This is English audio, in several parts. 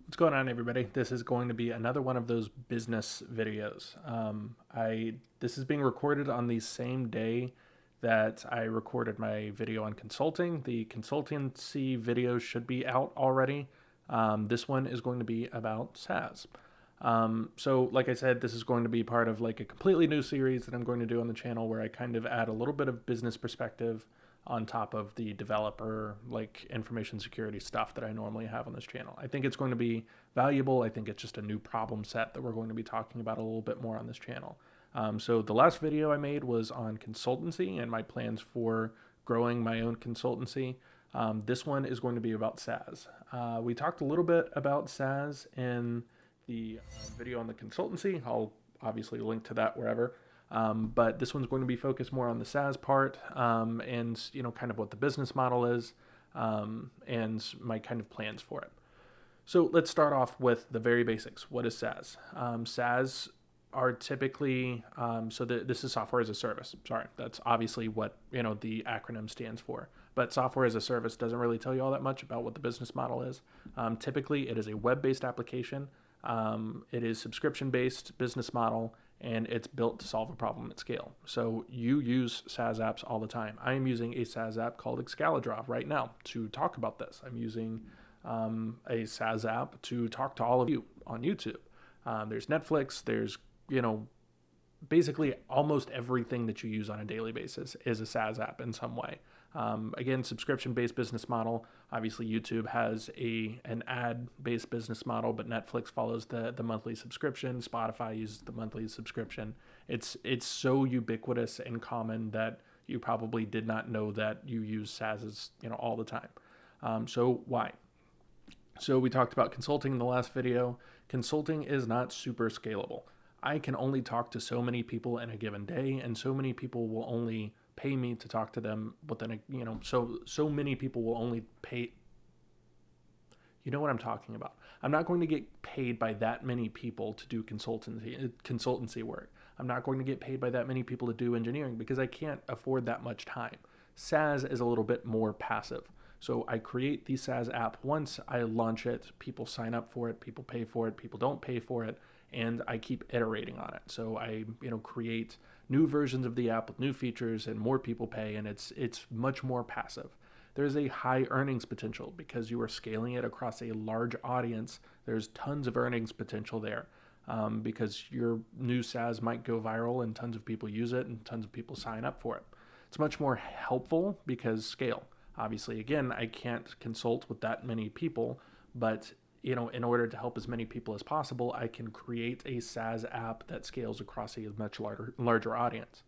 What's going on, everybody? This is going to be another one of those business videos. This is being recorded on the same day that I recorded my video on consulting. The consultancy video should be out already. This one is going to be about SaaS. So like I said, this is going to be part of like a completely new series that I'm going to do on the channel where I kind of add a little bit of business perspective on top of the developer like information security stuff that I normally have on this channel. I think it's going to be valuable. I think it's just a new problem set that we're going to be talking about a little bit more on this channel. So the last video I made was on consultancy and my plans for growing my own consultancy. This one is going to be about SaaS. We talked a little bit about SaaS in the video on the consultancy. I'll obviously link to that wherever. But this one's going to be focused more on the SaaS part, and kind of what the business model is, and my kind of plans for it. So let's start off with the very basics. What is SaaS? SaaS are typically this is software as a service. Sorry, that's obviously what the acronym stands for. But software as a service doesn't really tell you all that much about what the business model is. Typically, it is a web-based application. It is subscription-based business model, and it's built to solve a problem at scale. So you use SaaS apps all the time. I am using a SaaS app called Excalidraw right now to talk about this. I'm using a SaaS app to talk to all of you on YouTube. There's Netflix. There's basically almost everything that you use on a daily basis is a SaaS app in some way. Again, subscription-based business model. Obviously, YouTube has an ad-based business model, but Netflix follows the monthly subscription. Spotify uses the monthly subscription. It's so ubiquitous and common that you probably did not know that you use SaaS all the time. So why? So we talked about consulting in the last video. Consulting is not super scalable. I can only talk to so many people in a given day, and so many people will only pay me to talk to them. But then, so many people will only pay. You know what I'm talking about. I'm not going to get paid by that many people to do consultancy work. I'm not going to get paid by that many people to do engineering because I can't afford that much time. SaaS is a little bit more passive. So I create the SaaS app. Once I launch it, people sign up for it, people pay for it, people don't pay for it, and I keep iterating on it. So I, create new versions of the app with new features, and more people pay, and it's much more passive. There's a high earnings potential because you are scaling it across a large audience. There's tons of earnings potential there, because your new SaaS might go viral and tons of people use it and tons of people sign up for it. It's much more helpful because scale. Obviously, again, I can't consult with that many people, but in order to help as many people as possible, I can create a SaaS app that scales across a much larger audience.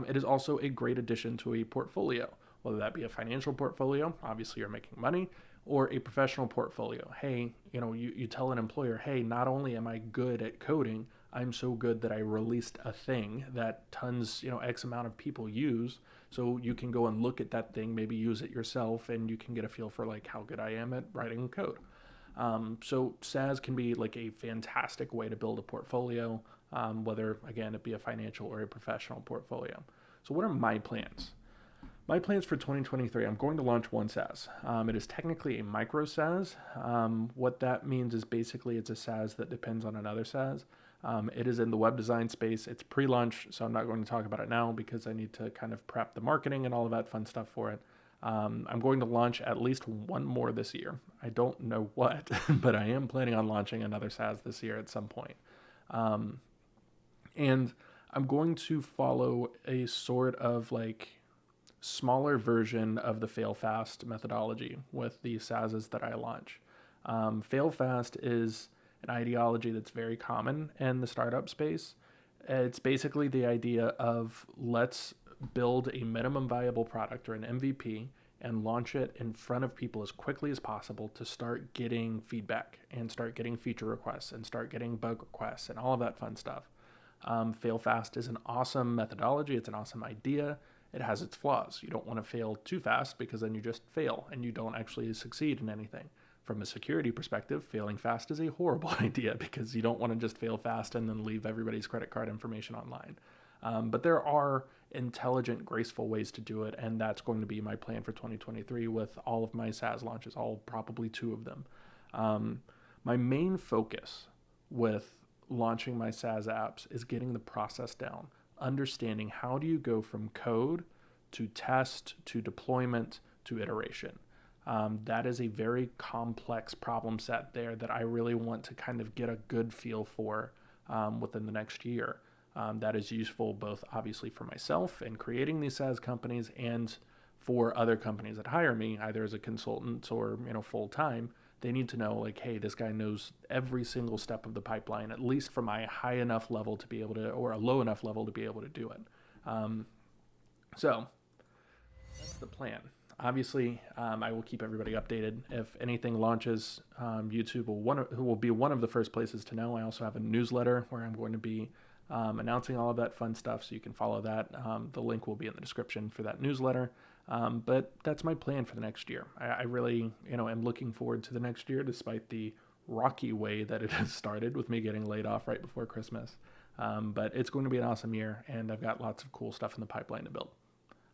It is also a great addition to a portfolio, whether that be a financial portfolio, obviously you're making money, or a professional portfolio. Hey, you tell an employer, hey, not only am I good at coding, I'm so good that I released a thing that tons, X amount of people use. So you can go and look at that thing, maybe use it yourself, and you can get a feel for like how good I am at writing code. So SaaS can be like a fantastic way to build a portfolio, whether, again, it be a financial or a professional portfolio. So what are my plans? My plans for 2023, I'm going to launch one SaaS. It is technically a micro SaaS. What that means is basically it's a SaaS that depends on another SaaS. It is in the web design space. It's pre-launch, so I'm not going to talk about it now because I need to kind of prep the marketing and all of that fun stuff for it. I'm going to launch at least one more this year. I don't know what, but I am planning on launching another SaaS this year at some point. And I'm going to follow a sort of like smaller version of the fail fast methodology with the SaaSes that I launch. Fail fast is an ideology that's very common in the startup space. It's basically the idea of let's build a minimum viable product or an MVP and launch it in front of people as quickly as possible to start getting feedback and start getting feature requests and start getting bug requests and all of that fun stuff. Fail fast is an awesome methodology. It's an awesome idea. It has its flaws. You don't want to fail too fast because then you just fail and you don't actually succeed in anything. From a security perspective, failing fast is a horrible idea because you don't want to just fail fast and then leave everybody's credit card information online. But there are intelligent, graceful ways to do it, and that's going to be my plan for 2023 with all of my SaaS launches, all probably two of them. My main focus with launching my SaaS apps is getting the process down, understanding how do you go from code to test to deployment to iteration. That is a very complex problem set there that I really want to kind of get a good feel for within the next year. That is useful both obviously for myself in creating these SaaS companies and for other companies that hire me, either as a consultant or full time. They need to know, like, hey, this guy knows every single step of the pipeline, at least from my high enough level to be able to, or a low enough level to be able to do it. So that's the plan. Obviously, I will keep everybody updated. If anything launches, YouTube will be one of the first places to know. I also have a newsletter where I'm going to be announcing all of that fun stuff, so you can follow that. The link will be in the description for that newsletter. But that's my plan for the next year. I really, am looking forward to the next year, despite the rocky way that it has started with me getting laid off right before Christmas. But it's going to be an awesome year, and I've got lots of cool stuff in the pipeline to build.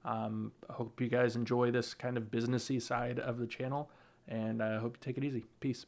I hope you guys enjoy this kind of businessy side of the channel, and I hope you take it easy. Peace.